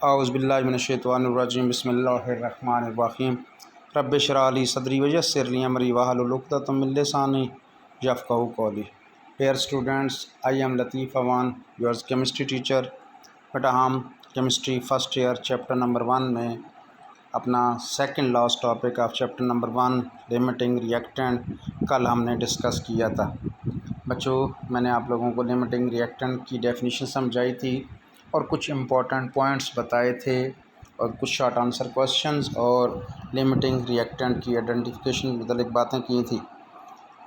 औज़ुबिल्लाहिमिनश्शैतानिर्रजीम बिस्मिल्लाहिर्रहमानिर्रहीम रब्बि इश्रह ली सदरी वयस्सिर ली अमरी वहलुल उक़दतम मिन लिसानी यफ़क़हू क़ौली। Dear students, I am Latif Awan, yours chemistry teacher. बेटा हम chemistry first year chapter number 1 में अपना second last topic of chapter number 1 limiting reactant कल हमने डिस्कस किया था। बच्चों, मैंने आप लोगों को लिमिटिंग रिएक्टेंट की डेफिनेशन समझाई थी और कुछ इम्पोर्टेंट पॉइंट्स बताए थे और कुछ शॉर्ट आंसर क्वेश्चंस और लिमिटिंग रिएक्टेंट की आइडेंटिफिकेशन मुतल्लिक़ बातें की थी।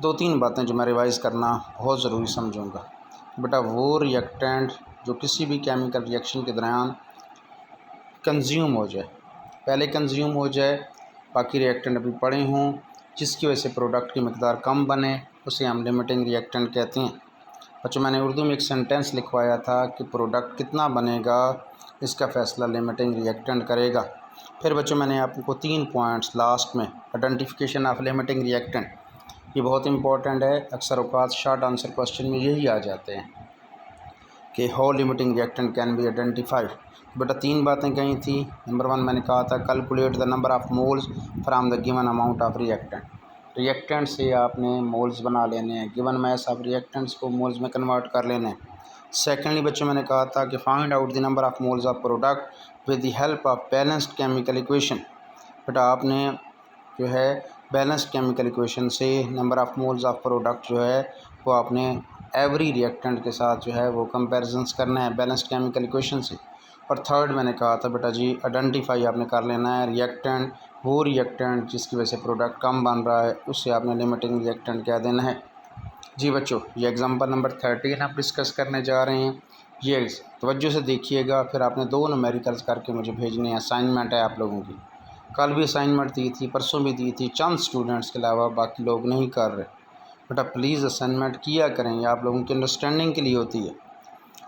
2-3 बातें जो मैं रिवाइज़ करना बहुत ज़रूरी समझूंगा। बेटा वो रिएक्टेंट जो किसी भी केमिकल रिएक्शन के दौरान कंज्यूम हो जाए, पहले कंज्यूम हो जाए, बाकी रिएक्टेंट अभी पड़े हों, जिसकी वजह से प्रोडक्ट की मकदार कम बने, उसे हम लिमिटिंग रिएक्टेंट कहते हैं। बच्चों, मैंने उर्दू में एक सेंटेंस लिखवाया था कि प्रोडक्ट कितना बनेगा इसका फ़ैसला लिमिटिंग रिएक्टेंट करेगा। फिर बच्चों मैंने आपको 3 पॉइंट्स लास्ट में आइडेंटिफिकेशन ऑफ लिमिटिंग रिएक्टेंट, ये बहुत इंपॉर्टेंट है। अक्सर औक़ात शॉर्ट आंसर क्वेश्चन में यही आ जाते हैं कि how limiting reactant can be identified. बेटा 3 बातें कही थी। नंबर 1 मैंने कहा था calculate the number of moles from the given amount of reactant. Reactant से आपने मोल्स बना लेने हैं, गिवन मैस ऑफ रिएक्टेंट्स को मोल्स में कन्वर्ट कर लेने हैं। सेकेंडली बच्चों मैंने कहा था कि find out the number of moles of product with the help of balanced chemical equation. बेटा आपने जो है बैलेंस्ड केमिकल इक्वेशन से number of moles of product जो है वो आपने एवरी रिएक्टेंट के साथ जो है वो कंपैरिजंस करना है बैलेंस्ड केमिकल इक्वेशन से। और थर्ड मैंने कहा था बेटा जी आइडेंटिफाई आपने कर लेना है रिएक्टेंट, वो रिएक्टेंट जिसकी वजह से प्रोडक्ट कम बन रहा है उससे आपने लिमिटिंग रिएक्टेंट कह देना है। जी बच्चों, ये एग्जांपल नंबर 13 हम डिस्कस करने जा रहे हैं। ये तवज्जो से देखिएगा, फिर आपने 2 न्यूमेरिकल्स करके मुझे भेजने हैं। असाइनमेंट है आप लोगों की, कल भी असाइनमेंट दी थी, परसों भी दी थी, चंद स्टूडेंट्स के अलावा बाकी लोग नहीं कर रहे। बेटा प्लीज़ असाइनमेंट किया करें, ये आप लोगों की अंडरस्टैंडिंग के लिए होती है।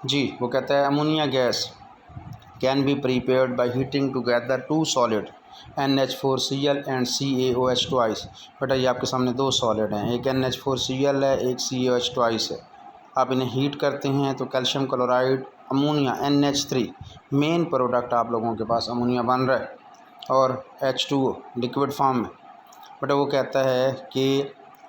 जी वो कहता है ammonia gas can be prepared by heating together 2 solid NH4Cl and CaOH twice. बेटा ये आपके सामने 2 सॉलिड हैं, एक NH4Cl है, एक CaOH ट्वाइस है। आप इन्हें हीट करते हैं तो calcium chloride ammonia NH3 main product आप लोगों के पास अमोनिया बन रहा है और H2O लिक्विड फॉर्म में। बेटा वो कहता है कि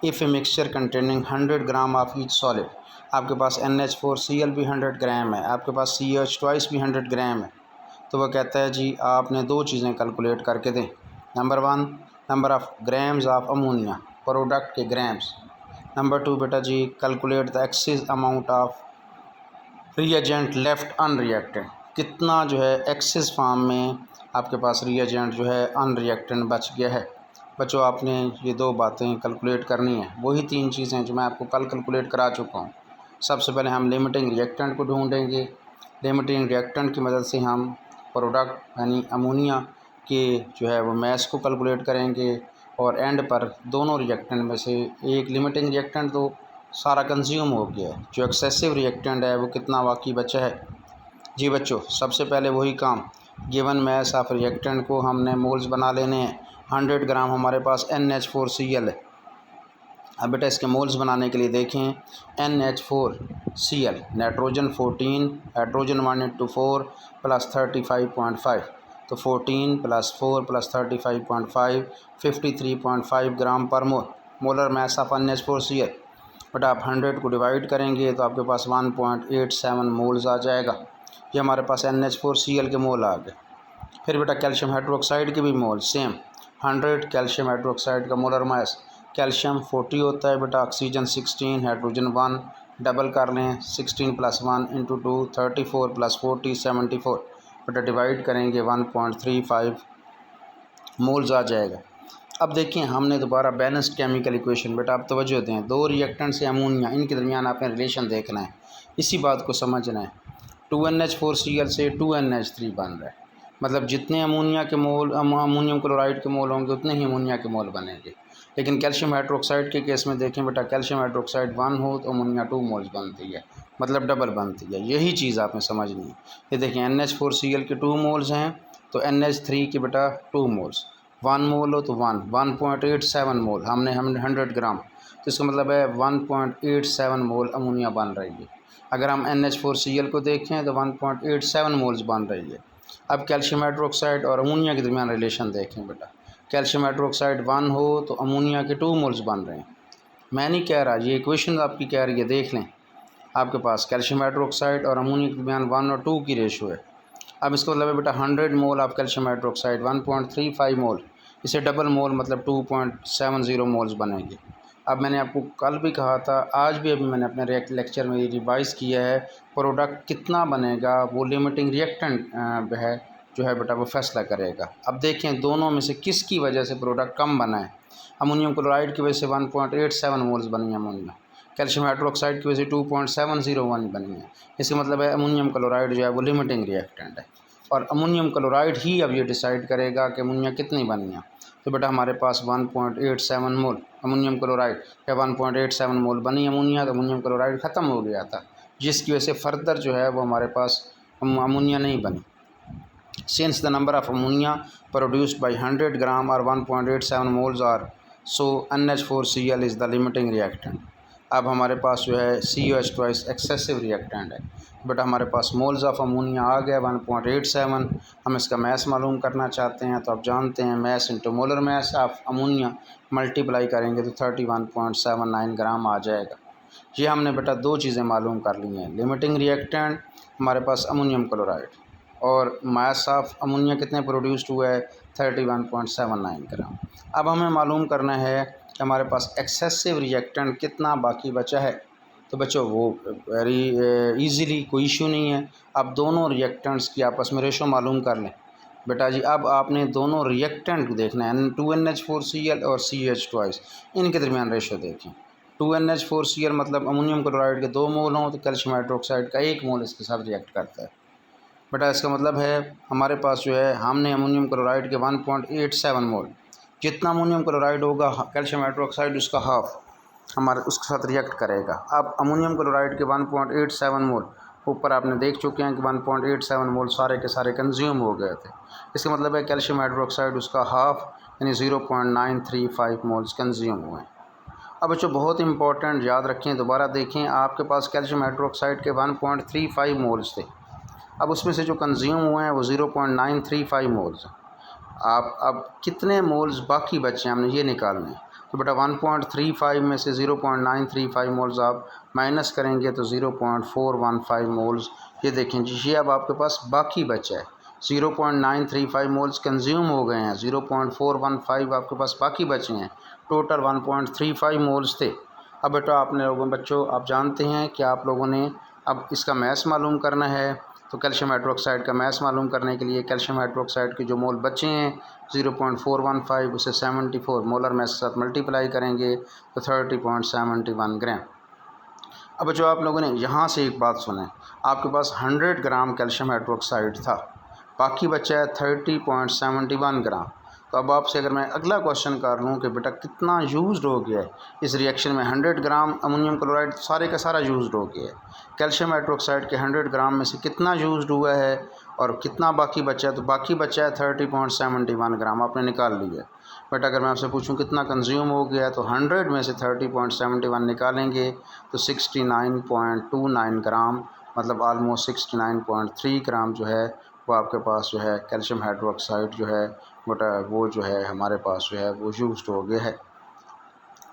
if a mixture containing 100 gram of each solid, आपके पास NH4Cl भी 100 ग्राम है, आपके पास CaOH ट्वाइस भी 100 ग्राम है, तो वह कहता है जी आपने 2 चीज़ें कैलकुलेट करके दें। Number 1 number of grams of ammonia, product के ग्राम्स। नंबर 2 बेटा जी calculate the excess amount of reagent left unreacted, कितना जो है एक्सेस फॉर्म में आपके पास रिएजेंट जो है अनरिएक्टेड बच गया है। बच्चों आपने ये 2 बातें कैलकुलेट करनी है, वही 3 चीज़ें जो मैं आपको कल कैलकुलेट करा चुका हूँ। सबसे पहले हम लिमिटिंग रिएक्टेंट को ढूंढेंगे, लिमिटिंग रिएक्टेंट की मदद से हम प्रोडक्ट यानी अमोनिया के जो है वो मैस को कैलकुलेट करेंगे और एंड पर दोनों रिएक्टेंट में से एक लिमिटिंग रिएक्टेंट तो सारा कंज्यूम हो गया है, जो एक्सेसिव रिएक्टेंट है वो कितना बाकी बचा है। जी बच्चों सबसे पहले वही काम, गिवन मैस ऑफ रिएक्टेंट को हमने मोल्स बना लेने हैं। 100 ग्राम हमारे पास NH4Cl है। अब बेटा इसके मोल्स बनाने के लिए देखें, NH4Cl nitrogen 14, hydrogen 1 into 4 plus 35.5, तो 14 + 4 + 35.5 53.5 ग्राम पर मोल मोलर मैस ऑफ NH4Cl। बेटा आप 100 को डिवाइड करेंगे तो आपके पास 1.87 मोल्स आ जाएगा। ये हमारे पास NH4Cl के मोल आ गए। फिर बेटा कैल्शियम हाइड्रोक्साइड के भी मोल सेम 100 कैल्शियम हाइड्रोक्साइड का मोलर मास, कैल्शियम 40 होता है बेटा, ऑक्सीजन 16, हाइड्रोजन 1, डबल कर लें 16 + 1 × 2 34 + 40 74, बेटा डिवाइड करेंगे 1.35 मोल्स आ जाएगा। अब देखिए हमने दोबारा बैलेंस्ड केमिकल इक्वेशन, बेटा आप तवज्जो दें, 2 रिएक्टेंट से अमोनिया, इनके दरमियान आपने रिलेशन देखना है, इसी बात को समझना है। 2NH4Cl से 2NH3 बन रहा है, मतलब जितने अमोनिया के मोल अमोनियम क्लोराइड के मोल होंगे उतने ही अमोनिया के मोल बनेंगे। लेकिन कैल्शियम हाइड्रोक्साइड के केस में देखें बेटा, कैल्शियम हाइड्रोक्साइड 1 हो तो अमोनिया 2 मोल्स बनती है, मतलब डबल बनती है। यही चीज़ आपने समझनी है। ये देखिए NH4Cl के 2 मोल्स हैं तो NH3 के बेटा 2 मोल्स, 1 मोल हो तो 1.87 मोल, हमने 100 ग्राम, तो इसका मतलब है 1.87 मोल अमोनिया बन रही है। अगर हम NH4Cl को देखें तो 1.87 मोल्स बन रही है। अब कैल्शियम हाइड्रोक्साइड और अमोनिया के दरमियान रिलेशन देखें बेटा। कैल्शियम हाइड्रोक्साइड 1 हो तो अमोनिया के 2 मोल्स बन रहे हैं। मैं नहीं कह रहा, ये इक्वेशन आपकी कह रही है, देख लें। आपके पास कैल्शियम हाइड्रोक्साइड और अमोनिया के दरमियान 1 और 2 की रेशो है। अब इसका मतलब है बेटा 100 मोल ऑफ कैल्शियम हाइड्रोक्साइड 1.35 मोल, इसे डबल मोल मतलब 2.70 मोल्स बनेंगे। अब मैंने आपको कल भी कहा था, आज भी अभी मैंने अपने लेक्चर में रिवाइज़ किया है, प्रोडक्ट कितना बनेगा वो लिमिटिंग रिएक्टेंट है जो है बेटा वो फैसला करेगा। अब देखें दोनों में से किसकी वजह से प्रोडक्ट कम बना है। अमोनियम क्लोराइड की वजह से 1.87 मोल्स बनी है अमोनिया, कैल्शियम हाइड्रोक्साइड की वजह से 2.701 बनी है। इसका मतलब है अमोनियम क्लोराइड जो है वो लिमिटिंग रिएक्टेंट है, और अमोनियम क्लोराइड ही अब ये डिसाइड करेगा कि अमोनिया कितनी बनी है। तो बेटा हमारे पास 1.87 मोल अमोनियम क्लोराइड या 1.87 मोल बनी अमोनिया, तो अमोनियम क्लोराइड ख़त्म हो गया था, जिसकी वजह से फर्दर जो है वो हमारे पास अमोनिया नहीं बनी। Since the number of ammonia produced by 100 gram or 1.87 moles are, so NH4Cl is the limiting reactant। अब हमारे पास जो है COH ट्वाइस एक्सेसिव रिएक्टेंट है। बट हमारे पास मोल्स ऑफ अमोनिया आ गया 1.87। हम इसका मैस मालूम करना चाहते हैं, तो आप जानते हैं mass into molar mass of ammonia multiply करेंगे तो 31.79 ग्राम आ जाएगा। ये हमने बेटा दो चीज़ें मालूम कर ली हैं, लिमिटिंग रिएक्टेंट हमारे पास अमोनियम क्लोराइड, और मास ऑफ अमोनिया कितने प्रोड्यूस्ड हुआ है 31.79 ग्राम। अब हमें मालूम करना है कि हमारे पास एक्सेसिव रिएक्टेंट कितना बाकी बचा है। तो बच्चों वो वेरी इजीली, कोई इशू नहीं है। अब दोनों रिएक्टेंट्स की आपस में रेशो मालूम कर लें बेटा जी। अब आपने दोनों रिएक्टेंट देखना है, 2NH4Cl और CH ट्वाइस, इनके दरमियान रेशो देखें। 2NH4Cl मतलब अमोनियम क्लोराइड के 2 मोल हों तो कैल्शियम हाइड्रोक्साइड का 1 मोल इसके साथ रिएक्ट करता है बेटा। इसका मतलब है हमारे पास जो है हमने अमोनियम क्लोराइड के 1.87 मोल, जितना अमोनियम क्लोराइड होगा कैल्शियम हाइड्रोक्साइड उसका हाफ हमारे उसके साथ रिएक्ट करेगा। अब अमोनियम क्लोराइड के 1.87 मोल ऊपर आपने देख चुके हैं कि 1.87 मोल सारे के सारे कंज्यूम हो गए थे। इसका मतलब है कैल्शियम हाइड्रोक्साइड उसका हाफ यानी 0.935 मोल्स कंज्यूम हुए। अब बच्चों बहुत इंपॉर्टेंट याद रखें, दोबारा देखें, आपके पास कैल्शियम हाइड्रोक्साइड के 1.35 मोल्स थे, अब उसमें से जो कंज्यूम हुए हैं वो 0.935 मोल्स हैं। आप अब कितने मोल्स बाकी बचे हैं हमने ये निकालने हैं। तो बेटा 1.35 में से 0.935 मोल्स आप माइनस करेंगे तो 0.415 मोल्स, ये देखें जी, ये अब आपके पास बाकी बचा है। 0.935 मोल्स कंज्यूम हो गए हैं, 0.415 आपके पास बाकी बचे हैं, टोटल 1.35 मोल्स थे। अब बेटा आपने लोगों बच्चों आप जानते हैं कि आप लोगों ने अब इसका मैस मालूम करना है, तो कैल्शियम हाइड्रोक्साइड का मैस मालूम करने के लिए कैल्शियम हाइड्रोक्साइड के जो मोल बचे हैं 0.415 उसे 74 मोलर मैस के साथ मल्टीप्लाई करेंगे तो 30.71 ग्राम। अब जो आप लोगों ने यहाँ से एक बात सुने, आपके पास 100 ग्राम कैल्शियम हाइड्रोक्साइड था, बाकी बचा है 30.71 ग्राम। तो अब आपसे अगर मैं अगला क्वेश्चन कर लूँ कि बेटा कितना यूज़ हो गया है इस रिएक्शन में, 100 ग्राम अमोनियम क्लोराइड सारे का सारा यूज़ हो गया है, कैल्शियम हाइड्रोक्साइड के 100 ग्राम में से कितना यूज़ हुआ है और कितना बाकी बचा है, तो बाकी बचा है 30.71 ग्राम आपने निकाल लिया। बट अगर मैं आपसे पूछूं कितना कंज्यूम हो गया है तो 100 में से 30.71 निकालेंगे तो 69.29 ग्राम, मतलब आलमोस्ट 69.3 ग्राम जो है वो आपके पास जो है कैल्शियम हाइड्रोक्साइड जो है बट वो जो है हमारे पास जो है वो यूज्ड हो गया है।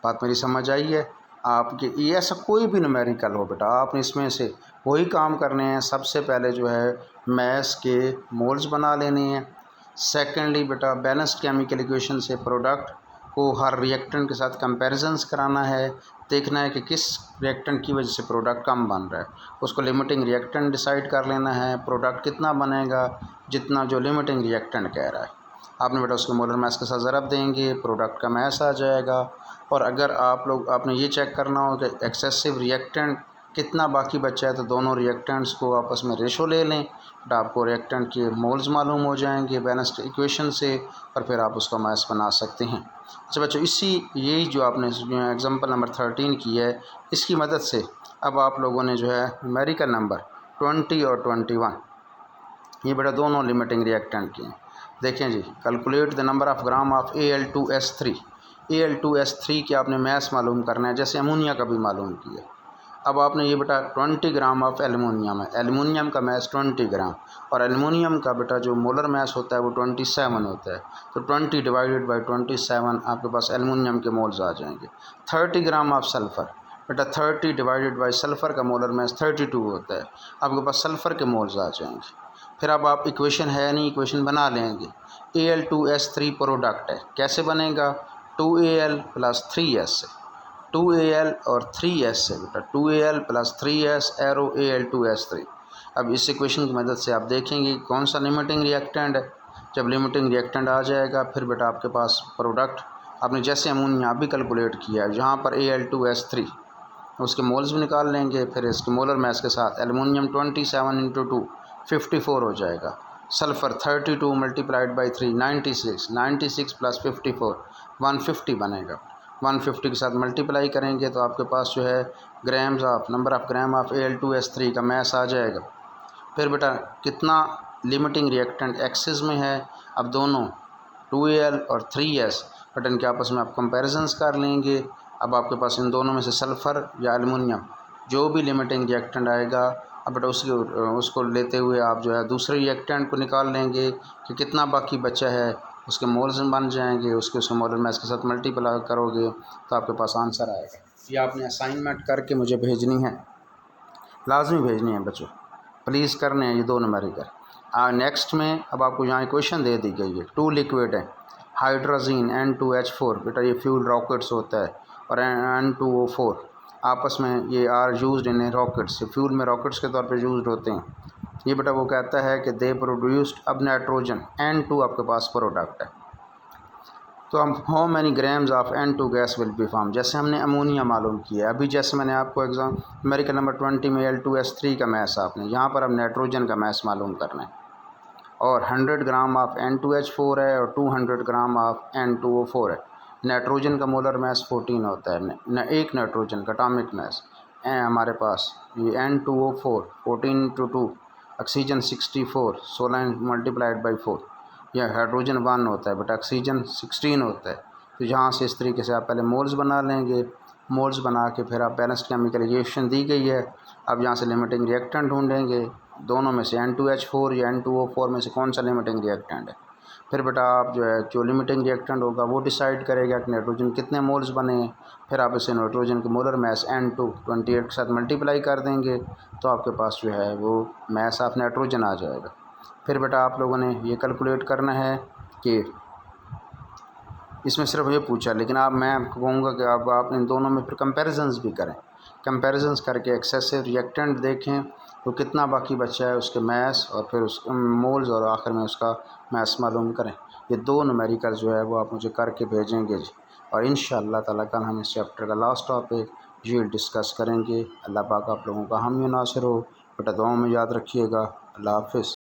बात मेरी समझ आई है आपके? ये ऐसा कोई भी न्यूमेरिकल हो बेटा, आपने इसमें से वही काम करने हैं। सबसे पहले जो है मैस के मोल्स बना लेने हैं। सेकेंडली बेटा बैलेंस्ड केमिकल इक्वेशन से प्रोडक्ट को हर रिएक्टेंट के साथ कंपैरिजंस कराना है, देखना है कि किस रिएक्टेंट की वजह से प्रोडक्ट कम बन रहा है, उसको लिमिटिंग रिएक्टेंट डिसाइड कर लेना है। प्रोडक्ट कितना बनेगा, जितना जो लिमिटिंग रिएक्टेंट कह रहा है। आपने बेटा उसके मोलर मैस के साथ ज़रब देंगे, प्रोडक्ट का मैस आ जाएगा। और अगर आपने ये चेक करना हो कि एक्सेसिव रिएक्टेंट कितना बाकी बचा है तो दोनों रिएक्टेंट्स को आपस में रेशो ले लें, तो आपको रिएक्टेंट के मोल्स मालूम हो जाएंगे बैलेंस्ड इक्वेशन से, और फिर आप उसका मैस बना सकते हैं। अच्छा बच्चों, यही जो आपने एग्जांपल नंबर 13 की है, इसकी मदद से अब आप लोगों ने जो है न्यूमेरिकल नंबर 20 और 21 ये बेटा दोनों लिमिटिंग रिएक्टेंट की हैं। देखें जी, calculate the number of gram of Al2S3 के आपने मैस मालूम करना है, जैसे अमोनिया का भी मालूम किया। अब आपने ये बेटा 20 ग्राम ऑफ एलुमिनियम है, एलुमिनियम का मैस 20 ग्राम और एलुमिनियम का बेटा जो मोलर मैस होता है वो 27 होता है। तो 20 डिवाइडेड बाई 27 आपके पास एलुमिनियम के मोल्स आ जाएंगे। 30 ग्राम ऑफ सल्फ़र, बेटा 30 डिवाइडेड बाई सल्फ़र का मोलर मैस 32 होता है, आपके पास सल्फ़र के मोल्स आ जाएंगे। फिर अब आप इक्वेशन है नहीं, इक्वेशन बना लेंगे। Al2S3 प्रोडक्ट है, कैसे बनेगा? 2Al प्लस 3S, 2Al और 3S से बेटा 2Al plus 3S arrow Al2S3। अब इस इक्वेशन की मदद से आप देखेंगे कौन सा लिमिटिंग रिएक्टेंट है। जब लिमिटिंग रिएक्टेंट आ जाएगा फिर बेटा आपके पास प्रोडक्ट आपने जैसे अमोनिया अभी कैलकुलेट किया है, जहाँ पर Al2S3 उसके मोल्स भी निकाल लेंगे, फिर इसके मोलर मैस के साथ एलुमिनियम 27 इंटू 2 54 हो जाएगा। सल्फ़र 32 मल्टीप्लाइड बाई 3 96, 96 प्लस 54 150 बनेगा। 150 के साथ मल्टीप्लाई करेंगे तो आपके पास जो है grams of number of gram of Al2S3 का मैस आ जाएगा। फिर बेटा कितना लिमिटिंग रिएक्टेंट एक्सिस में है, अब दोनों 2Al और 3S बट इनके आपस में आप कंपैरिजंस कर लेंगे। अब आपके पास इन दोनों में से सल्फ़र या एलुमिनियम जो भी लिमिटिंग रिएक्टेंट आएगा, अब बेटा उसको लेते हुए आप जो है दूसरे रिएक्टेंट को निकाल लेंगे कि कितना बाकी बचा है, उसके मोल्स बन जाएंगे, उसके मोलर मैस के साथ मल्टीप्लाई करोगे तो आपके पास आंसर आएगा। ये आपने असाइनमेंट करके मुझे भेजनी है, लाजमी भेजनी है बच्चों, प्लीज़ करने हैं ये 2 नंबरिकल। नेक्स्ट में अब आपको यहाँ क्वेश्चन दे दी गई है, 2 लिक्विड है हाइड्रोजीन N2H4, बेटा ये फ्यूल रॉकेट्स होता है, और N2O4 आपस में ये are used in rockets, fuel में रॉकेट्स के तौर पे यूज्ड होते हैं। ये बेटा वो कहता है कि दे प्रोड्यूस्ड, अब नाइट्रोजन N2 आपके पास प्रोडक्ट है, तो हम how many grams of N2 gas will be form, जैसे हमने अमोनिया मालूम किया अभी, जैसे मैंने आपको एग्जाम न्यूमेरिकल नंबर 20 में Al2S3 का मैस आपने, यहाँ पर अब नाइट्रोजन का मैस मालूम करना है, और 100 ग्राम ऑफ N2H4 है और 200 ग्राम ऑफ N2O4 है। नाइट्रोजन का मोलर मैस 14 होता है, न एक नाइट्रोजन का एटॉमिक मैस हमारे पास ये N2O4 14 × 2, ऑक्सीजन 64 16 मल्टीप्लाइड बाई 4, यह हाइड्रोजन 1 होता है बट ऑक्सीजन 16 होता है। तो यहाँ से इस तरीके से आप पहले मोल्स बना लेंगे, मोल्स बना के फिर आप बैलेंस्ड केमिकल रिएक्शन दी गई है, अब यहाँ से लिमिटिंग रिएक्टेंट ढूंढेंगे, दोनों में से N2H4 या N2O4 में से कौन सा लिमिटिंग रिएक्टेंट है। फिर बेटा आप जो है जो लिमिटिंग रिएक्टेंट होगा वो डिसाइड करेगा कि नाइट्रोजन कितने मोल्स बने, फिर आप इसे नाइट्रोजन के मोलर मैस N2 28 के साथ मल्टीप्लाई कर देंगे तो आपके पास जो है वो मैस ऑफ नाइट्रोजन आ जाएगा। फिर बेटा आप लोगों ने ये कैलकुलेट करना है कि इसमें सिर्फ ये पूछा, लेकिन मैं आपको कहूँगा कि आप इन दोनों में फिर कंपैरिजंस भी करें, कंपैरिजंस करके एक्सेसिव रिएक्टेंट देखें तो कितना बाकी बचा है उसके मैस, और फिर उस मोल्स और आखिर में उसका मैस मालूम करें। ये 2 न्यूमेरिकल जो है वो आप मुझे करके भेजेंगे जी, और इंशाअल्लाह ताला कल हम इस चैप्टर का लास्ट टॉपिक ये डिस्कस करेंगे। अल्लाह पाक आप लोगों का हामी नासिर हो, बेटा दुआओं में याद रखिएगा। अल्लाह हाफ़िज़।